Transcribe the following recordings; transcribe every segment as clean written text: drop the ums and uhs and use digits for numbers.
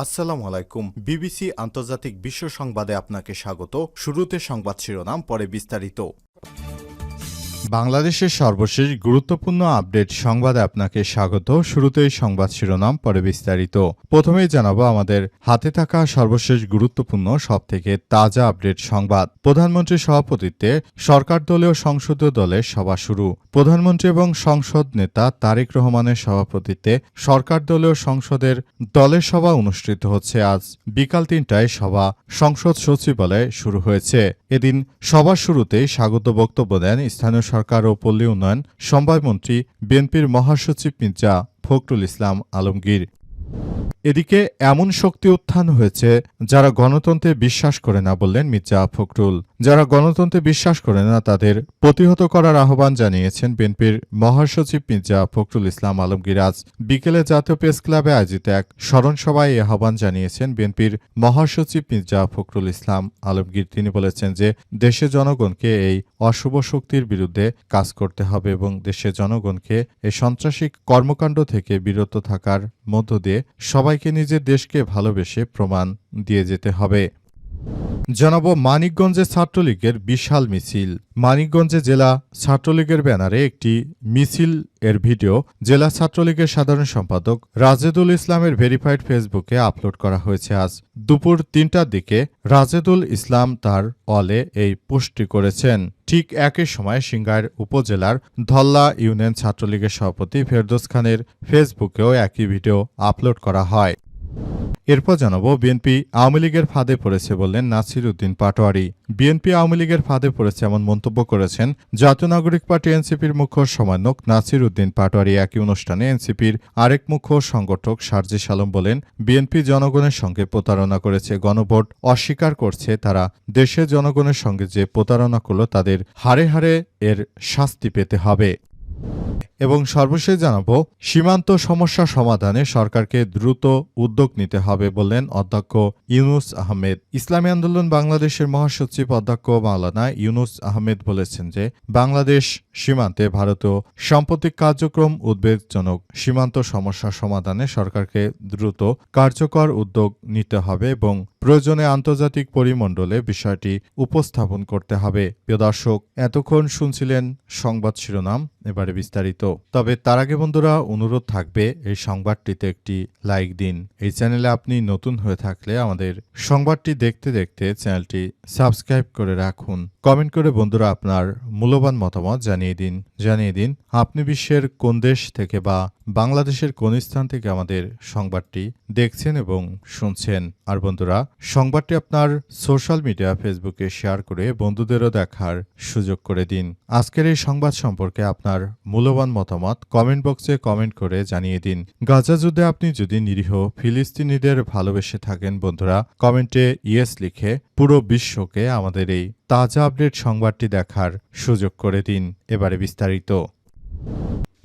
আসসালামু আলাইকুম। বিবিসি আন্তর্জাতিক বিশ্ব সংবাদে আপনাকে স্বাগত। শুরুতে সংবাদ শিরোনাম, পরে বিস্তারিত। বাংলাদেশের সর্বশেষ গুরুত্বপূর্ণ আপডেট সংবাদে আপনাকে স্বাগত। শুরুতেই সংবাদ শিরোনাম, পরে বিস্তারিত। প্রথমেই জানাবো আমাদের হাতে থাকা সর্বশেষ গুরুত্বপূর্ণ সবথেকে তাজা আপডেট সংবাদ। প্রধানমন্ত্রীর সভাপতিত্বে সরকার দলীয় সংসদীয় দলের সভা শুরু। প্রধানমন্ত্রী এবং সংসদ নেতা তারেক রহমানের সভাপতিত্বে সরকার দলীয় সংসদের দলের সভা অনুষ্ঠিত হচ্ছে। আজ বিকাল ৩টায় সভা সংসদ সচিবালয়ে শুরু হয়েছে। এদিন সভার শুরুতেই স্বাগত বক্তব্য দেন স্থানীয় সরকার ও পল্লী উন্নয়ন সমবায়মন্ত্রী বিএনপির মহাসচিব মির্জা ফখরুল ইসলাম আলমগীর। এদিকে এমন শক্তি উত্থান হয়েছে যারা গণতন্ত্রে বিশ্বাস করে না, বললেন মির্জা ফখরুল। যারা গণতন্ত্রে বিশ্বাস করে না তাদের প্রতিহত করার আহ্বান জানিয়েছেন বিএনপির মহাসচিব মির্জা ফখরুল ইসলাম আলমগীর। আজ বিকেলে জাতীয় প্রেস ক্লাবে আয়োজিত এক স্মরণ সভায় এই আহ্বান জানিয়েছেন বিএনপির মহাসচিব মির্জা ফখরুল ইসলাম আলমগীর। তিনি বলেছেন যে দেশের জনগণকে এই অশুভ শক্তির বিরুদ্ধে কাজ করতে হবে এবং দেশের জনগণকে এই সন্ত্রাসী কর্মকাণ্ড থেকে বিরত থাকার মধ্য দিয়ে সবাইকে নিজের দেশকে ভালোবেসে প্রমাণ দিয়ে যেতে হবে। জানাবো মানিকগঞ্জে ছাত্রলীগের বিশাল মিছিল। মানিকগঞ্জে জেলা ছাত্রলীগের ব্যানারে একটি মিছিল এর ভিডিও জেলা ছাত্রলীগের সাধারণ সম্পাদক রাজেদুল ইসলামের ভেরিফাইড ফেসবুকে আপলোড করা হয়েছে। আজ দুপুর ৩টার দিকে রাজেদুল ইসলাম তার ওয়ালে এই পোস্টটি করেছেন। ঠিক একই সময় সিংগাইর উপজেলার ধল্লা ইউনিয়ন ছাত্রলীগের সভাপতি ফেরদৌস খানের ফেসবুকেও একই ভিডিও আপলোড করা হয়। এরপর জানাবো বিএনপি আওয়ামী লীগের ফাঁদে পড়েছে বললেন নাসির উদ্দিন পাটোয়ারি। বিএনপি আওয়ামী লীগের ফাঁদে পড়েছে এমন মন্তব্য করেছেন জাতীয় নাগরিক পার্টি এনসিপির মুখ্য সমন্বয়ক নাসির উদ্দিন পাটোয়ারি। একই অনুষ্ঠানে এনসিপির আরেক মুখ্য সংগঠক সার্জিস আলম বলেন, বিএনপি জনগণের সঙ্গে প্রতারণা করেছে, গণভোট অস্বীকার করছে। তারা দেশের জনগণের সঙ্গে যে প্রতারণা করল তাদের হাড়ে হাড়ে এর শাস্তি পেতে হবে। এবং সর্বশেষ জানাবো সীমান্ত সমস্যা সমাধানে সরকারকে দ্রুত উদ্যোগ নিতে হবে বললেন অধ্যক্ষ ইউনুস আহমেদ। ইসলামী আন্দোলন বাংলাদেশের মহাসচিব অধ্যক্ষ মাওলানা ইউনুস আহমেদ বলেছেন যে বাংলাদেশ সীমান্তে ভারতীয় সাম্প্রতিক কার্যক্রম উদ্বেগজনক। সীমান্ত সমস্যা সমাধানে সরকারকে দ্রুত কার্যকর উদ্যোগ নিতে হবে এবং প্রয়োজনে আন্তর্জাতিক পরিমণ্ডলে বিষয়টি উপস্থাপন করতে হবে। প্রিয় দর্শক, এতক্ষণ শুনছিলেন সংবাদ শিরোনাম, এবারে বিস্তারিত। তবে তার আগে বন্ধুরা অনুরোধ থাকবে এই সংবাদটিতে একটি লাইক দিন। এই চ্যানেলে আপনি নতুন হয়ে থাকলে আমাদের সংবাদটি দেখতে দেখতে চ্যানেলটি সাবস্ক্রাইব করে রাখুন। কমেন্ট করে বন্ধুরা আপনার মূল্যবান মতামত জানিয়ে দিন আপনি বিশ্বের কোন দেশ থেকে বা বাংলাদেশের কোন স্থান থেকে আমাদের সংবাদটি দেখছেন এবং শুনছেন। আর বন্ধুরা, সংবাদটি আপনার সোশ্যাল মিডিয়া ফেসবুকে শেয়ার করে বন্ধুদেরও দেখার সুযোগ করে দিন। আজকের এই সংবাদ সম্পর্কে আপনার মূল্যবান মতামত কমেন্ট বক্সে কমেন্ট করে জানিয়ে দিন। গাজা যুদ্ধে আপনি যদি নিরীহ ফিলিস্তিনিদের ভালোবেসে থাকেন বন্ধুরা, কমেন্টে ইয়েস লিখে পুরো বিশ্বকে আমাদের এই তাজা আপডেট সংবাদটি দেখার সুযোগ করে দিন। এবারে বিস্তারিত।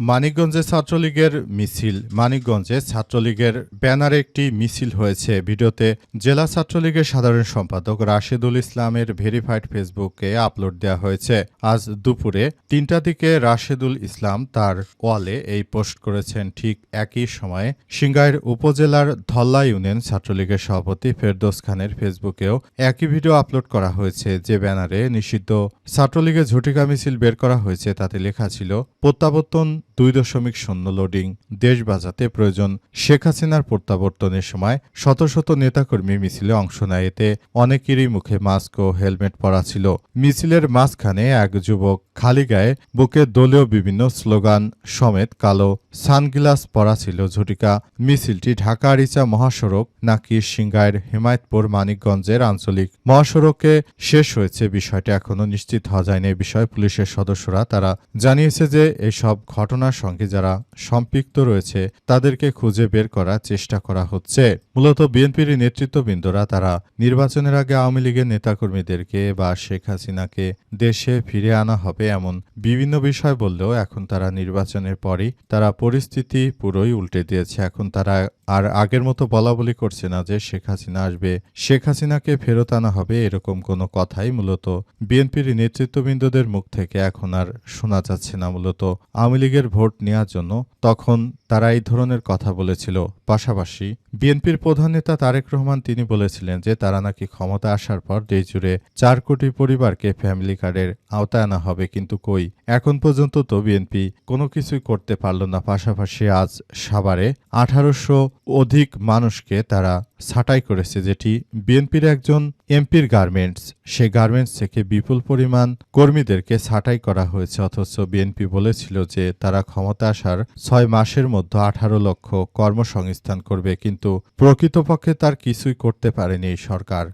মানিকগঞ্জে ছাত্রলীগের মিছিল। মানিকগঞ্জে ছাত্রলীগের ব্যানারে একটি মিছিল হয়েছে। ভিডিওতে জেলা ছাত্রলীগের সাধারণ সম্পাদক রাশেদুল ইসলামের ভেরিফাইড ফেসবুকে আপলোড দেওয়া হয়েছে। আজ দুপুরে ৩টার দিকে রাশেদুল ইসলাম তার ওয়ালে এই পোস্ট করেছেন। ঠিক একই সময়ে সিংগাইর উপজেলার ধল্লা ইউনিয়ন ছাত্রলীগের সভাপতি ফেরদৌস খানের ফেসবুকেও একই ভিডিও আপলোড করা হয়েছে। যে ব্যানারে নিষিদ্ধ ছাত্রলীগের ঝটিকা মিছিল বের করা হয়েছে তাতে লেখা ছিল, প্রত্যাবর্তন 2.0 লোডিং, দেশ বাঁচাতে প্রয়োজন শেখ হাসিনার প্রত্যাবর্তনের সময় শত শত নেতাকর্মী মিছিলে অংশ নেয়। এতে অনেকেরই মুখে মাস্ক ও হেলমেট পরা ছিল। মিছিলের মাঝখানে এক যুবক খালি গায়ে বুকে দলীয় বিভিন্ন স্লোগান সমেত কালো সানগ্লাস পরা ছিল। ঝটিকা মিছিলটি ঢাকা আরিচা মহাসড়ক নাকি সিংগাইর হিমায়তপুর মানিকগঞ্জের আঞ্চলিক মহাসড়কে শেষ হয়েছে বিষয়টি এখনো নিশ্চিত হওয়া যায়নি। এই বিষয়ে পুলিশের সদস্যরা তারা জানিয়েছে যে এইসব ঘটনার সঙ্গে যারা সম্পৃক্ত রয়েছে তাদেরকে খুঁজে বের করার চেষ্টা করা হচ্ছে। মূলত বিএনপির নেতৃত্ববৃন্দরা তারা নির্বাচনের আগে আওয়ামী লীগের নেতাকর্মীদেরকে বা শেখ হাসিনাকে দেশে ফিরে আনা হবে এমন বিভিন্ন বিষয় বললেও এখন তারা নির্বাচনের পরই তারা পরিস্থিতি পুরোই উল্টে দিয়েছে। এখন তারা আর আগের মতো বলাবলি করছে না যে শেখ হাসিনা আসবে, শেখ হাসিনাকে ফেরত আনা হবে, এরকম কোনো কথাই মূলত বিএনপির নেতৃত্ববৃন্দদের মুখ থেকে এখন আর শোনা যাচ্ছে না। মূলত আওয়ামী লীগের ভোট নেওয়ার জন্য তখন তারা এই ধরনের কথা বলেছিল। পাশাপাশি বিএনপির প্রধান নেতা তারেক রহমান তিনি বলেছিলেন যে তারা নাকি ক্ষমতা আসার পর দেশজুড়ে ৪ কোটি পরিবারকে ফ্যামিলি কার্ডের আওতায় আনা হবে, কিন্তু কই এখন পর্যন্ত তো বিএনপি কোনো কিছুই করতে পারল না। পাশাপাশি আজ সাভারে ১৮০০ অধিক মানুষকে তারা ছাঁটাই করেছে, যেটি বিএনপির একজন এমপির গার্মেন্টস, সেই গার্মেন্টস থেকে বিপুল পরিমাণ কর্মীদেরকে ছাঁটাই করা হয়েছে। অথচ বিএনপি বলেছিল যে তারা ক্ষমতা আসার ৬ মাসের মধ্যে ১৮ লক্ষ কর্মসংস্থান করবে, কিন্তু প্রকৃতপক্ষে তার কিছুই করতে পারেনি এই সরকার।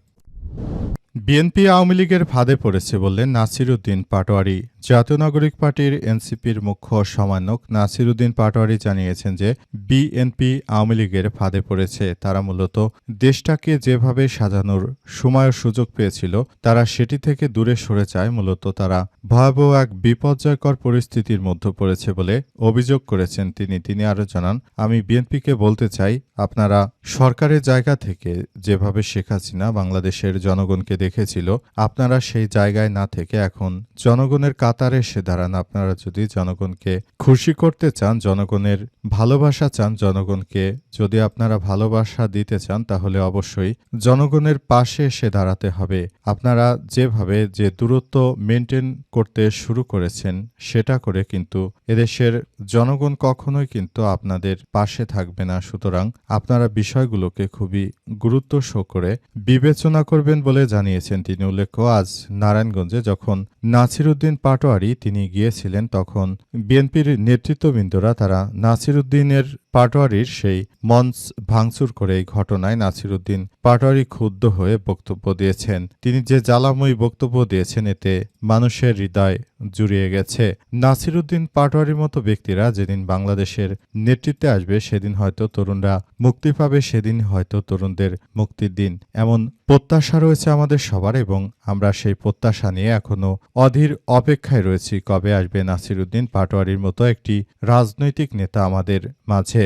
বিএনপি আওয়ামী লীগের ফাঁদে পড়েছে বললেন নাসির উদ্দিন পাটোয়ারি। জাতীয় নাগরিক পার্টির এনসিপির মুখ্য সমন্বয়ক নাসির উদ্দিন পাটোয়ারি জানিয়েছেন যে বিএনপি আওয়ামী লীগের ফাঁদে পড়েছে। তারা মূলত দেশটাকে যেভাবে সাজানোর সময় ও সুযোগ পেয়েছিল তারা সেটি থেকে দূরে সরে যায়। মূলত তারা ভয়াবহ এক বিপর্যয়কর পরিস্থিতির মধ্যে পড়েছে বলে অভিযোগ করেছেন তিনি আরও জানান, আমি বিএনপিকে বলতে চাই, আপনারা সরকারের জায়গা থেকে যেভাবে শেখ হাসিনা বাংলাদেশের জনগণকে দেখেছিল, আপনারা সেই জায়গায় না থেকে এখন জনগণের কাতারে এসে দাঁড়ান। আপনারা যদি জনগণকে খুশি করতে চান, জনগণের ভালোবাসা চান, জনগণকে যদি আপনারা ভালোবাসা দিতে চান, তাহলে অবশ্যই জনগণের পাশে এসে দাঁড়াতে হবে। আপনারা যেভাবে যে দূরত্ব মেনটেন করতে শুরু করেছেন সেটা করে কিন্তু এদেশের জনগণ কখনোই কিন্তু আপনাদের পাশে থাকবে না। সুতরাং আপনারা বিষয়গুলোকে খুবই গুরুত্ব সহকারে বিবেচনা করবেন বলে জানিয়েছেন তিনি। উল্লেখ্য, আজ নারায়ণগঞ্জে যখন নাসির উদ্দিন পাটোয়ারি তিনি গিয়েছিলেন তখন বিএনপির নেতৃত্ববৃন্দরা তারা নাসির উদ্দিনের পাটোয়ারির সেই মঞ্চ ভাঙচুর করে এই ঘটনায় নাসির উদ্দিন পাটোয়ারি ক্ষুব্ধ হয়ে বক্তব্য দিয়েছেন। তিনি যে জ্বালাময়ী বক্তব্য দিয়েছেন এতে মানুষের হৃদয় জুড়িয়ে গেছে। নাসির উদ্দিন পাটোয়ারির মতো ব্যক্তিরা যেদিন বাংলাদেশের নেতৃত্বে আসবে সেদিন হয়তো তরুণরা মুক্তি পাবে, সেদিন হয়তো তরুণদের মুক্তির দিন, এমন প্রত্যাশা রয়েছে আমাদের সবার এবং আমরা সেই প্রত্যাশা নিয়ে এখনো অধীর অপেক্ষায় রয়েছি কবে আসবে নাসির উদ্দিন পাটোয়ারির মতো একটি রাজনৈতিক নেতা আমাদের মাঝে।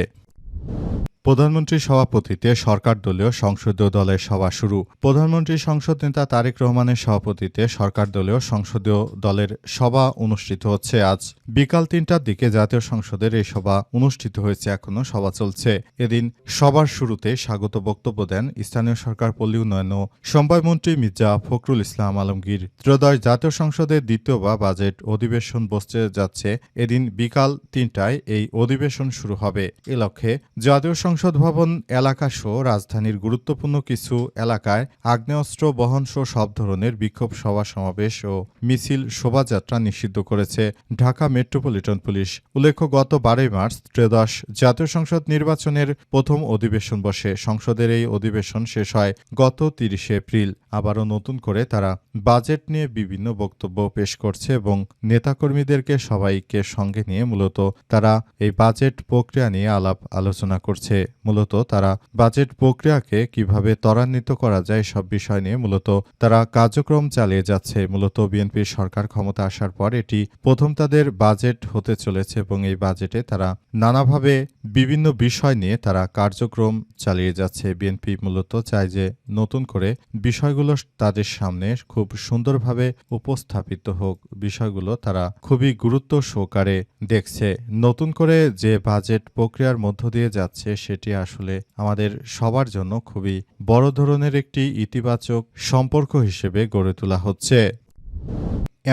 প্রধানমন্ত্রীর সভাপতিত্বে সরকার দলীয় সংসদীয় দলের সভা শুরু। প্রধানমন্ত্রী সংসদ নেতা তারেক রহমানের সভাপতিত্বে সরকার দলীয় সংসদীয় দলের সভা অনুষ্ঠিত হচ্ছে। আজ বিকাল ৩টার দিকে জাতীয় সংসদের এই সভা অনুষ্ঠিত হয়েছে, এখনও সভা চলছে। এদিন সভার শুরুতে স্বাগত বক্তব্য দেন স্থানীয় সরকার, পল্লী উন্নয়ন ও সমবায়মন্ত্রী মির্জা ফখরুল ইসলাম আলমগীর। ত্রয়োদশ জাতীয় সংসদের দ্বিতীয় বা বাজেট অধিবেশন বসতে যাচ্ছে। এদিন বিকাল ৩টায় এই অধিবেশন শুরু হবে। এ লক্ষ্যে জাতীয় সংসদ ভবন এলাকাসহ রাজধানীর গুরুত্বপূর্ণ কিছু এলাকায় আগ্নেয়াস্ত্র বহনসহ সব ধরনের বিক্ষোভ সভা সমাবেশ ও মিছিল শোভাযাত্রা নিষিদ্ধ করেছে ঢাকা মেট্রোপলিটন পুলিশ। উল্লেখ্য, গত ১২ মার্চ ত্রয়োদশ জাতীয় সংসদ নির্বাচনের প্রথম অধিবেশন বসে। সংসদের এই অধিবেশন শেষ হয় গত ৩০ এপ্রিল। আবারও নতুন করে তারা বাজেট নিয়ে বিভিন্ন বক্তব্য পেশ করছে এবং নেতাকর্মীদেরকে সবাইকে সঙ্গে নিয়ে মূলত তারা এই বাজেট প্রক্রিয়া নিয়ে আলাপ আলোচনা করছে। মূলত তারা বাজেট প্রক্রিয়াকে কিভাবে ত্বরান্বিত করা যায় সব বিষয় নিয়ে মূলত তারা কার্যক্রম চালিয়ে যাচ্ছে। মূলত বিএনপির সরকার ক্ষমতা আসার পর এটি প্রথম তাদের বাজেট হতে চলেছে এবং এই বাজেটে তারা নানাভাবে বিভিন্ন বিষয় নিয়ে তারা কার্যক্রম চালিয়ে যাচ্ছে। বিএনপি মূলত চায় যে নতুন করে বিষয়গুলো তাদের সামনে খুব সুন্দরভাবে উপস্থাপিত হোক, বিষয়গুলো তারা খুবই গুরুত্ব সহকারে দেখছে। নতুন করে যে বাজেট প্রক্রিয়ার মধ্য দিয়ে যাচ্ছে সেটি আসলে আমাদের সবার জন্য খুবই বড় ধরনের একটি ইতিবাচক সম্পর্ক হিসেবে গড়ে তোলা হচ্ছে।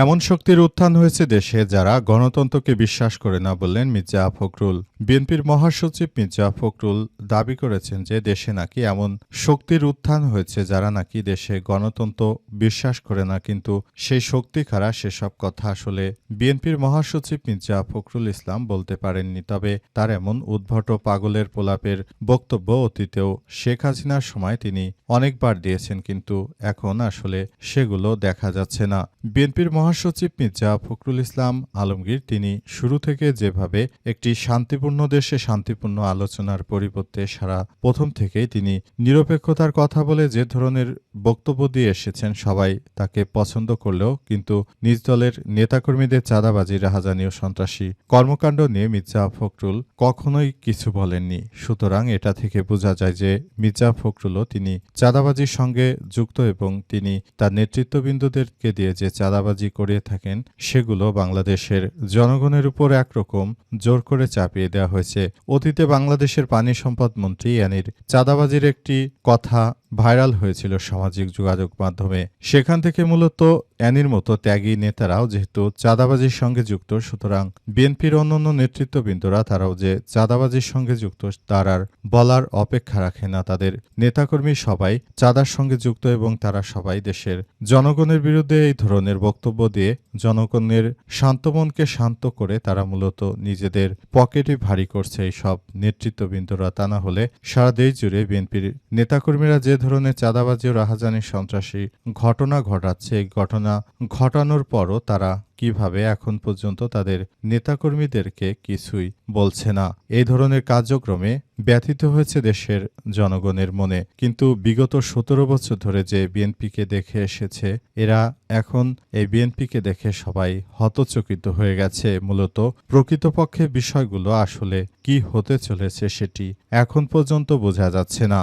এমন শক্তির উত্থান হয়েছে দেশে যারা গণতন্ত্রকে বিশ্বাস করে না, বললেন মির্জা ফখরুল। বিএনপির মহাসচিব মির্জা ফখরুল দাবি করেছেন যে দেশে নাকি এমন শক্তির উত্থান হয়েছে যারা নাকি দেশে গণতন্ত্র বিশ্বাস করে না, কিন্তু সেই শক্তি কারা সেসব কথা আসলে বিএনপির মহাসচিব মির্জা ফখরুল ইসলাম বলতে পারেননি। তবে তার এমন উদ্ভট পাগলের প্রলাপের বক্তব্য অতীতেও শেখ হাসিনার সময় তিনি অনেকবার দিয়েছেন, কিন্তু এখন আসলে সেগুলো দেখা যাচ্ছে না। বিএনপির মহাসচিব মির্জা ফখরুল ইসলাম আলমগীর তিনি শুরু থেকে যেভাবে একটি শান্তিপূর্ণ দেশে শান্তিপূর্ণ আলোচনার পরিবর্তে সারা প্রথম থেকেই তিনি নিরপেক্ষতার কথা বলে যে ধরনের বক্তব্য দিয়ে এসেছেন, সবাই তাকে পছন্দ করলেও কিন্তু নিজ দলের নেতাকর্মীদের চাঁদাবাজি, রাহাজানি ও সন্ত্রাসী কর্মকাণ্ড নিয়ে মির্জা ফখরুল কখনোই কিছু বলেননি। সুতরাং এটা থেকে বোঝা যায় যে মির্জা ফখরুলও তিনি চাঁদাবাজির সঙ্গে যুক্ত এবং তিনি তার নেতৃত্ববৃন্দদেরকে দিয়ে যে চাঁদাবাজি করিয়ে থাকেন সেগুলো বাংলাদেশের জনগণের উপর একরকম জোর করে চাপিয়ে দেওয়া হয়েছে। অতীতে বাংলাদেশের পানি সম্পদ মন্ত্রী ইয়ানির চাঁদাবাজির একটি কথা ভাইরাল হয়েছিল সামাজিক যোগাযোগ মাধ্যমে। সেখান থেকে মূলত অ্যানির মতো ত্যাগী নেতারাও যেহেতু চাঁদাবাজির সঙ্গে যুক্ত, সুতরাং বিএনপির অন্যান্য নেতৃত্ববৃন্দরা তারাও যে চাঁদাবাজির সঙ্গে যুক্ত তার আর বলার অপেক্ষা রাখে না। তাদের নেতাকর্মী সবাই চাঁদার সঙ্গে যুক্ত এবং তারা সবাই দেশের জনগণের বিরুদ্ধে এই ধরনের বক্তব্য দিয়ে জনগণের শান্ত মনকে শান্ত করে তারা মূলত নিজেদের পকেটে ভারী করছে এই সব নেতৃত্ববৃন্দরা। তা না হলে সারা দেশ জুড়ে বিএনপির নেতাকর্মীরা যে ধরনের চাঁদাবাজি ও রাহাজানি সন্ত্রাসী ঘটনা ঘটাচ্ছে, এই ঘটনা ঘটানোর পরও তারা কিভাবে এখন পর্যন্ত তাদের নেতাকর্মীদেরকে কিছুই বলছে না। এই ধরনের কার্যক্রমে ব্যথিত হয়েছে দেশের জনগণের মনে। কিন্তু বিগত ১৭ বছর ধরে যে বিএনপিকে দেখে এসেছে, এরা এখন এই বিএনপিকে দেখে সবাই হতচকিত হয়ে গেছে। মূলত প্রকৃতপক্ষে বিষয়গুলো আসলে কি হতে চলেছে সেটি এখন পর্যন্ত বোঝা যাচ্ছে না।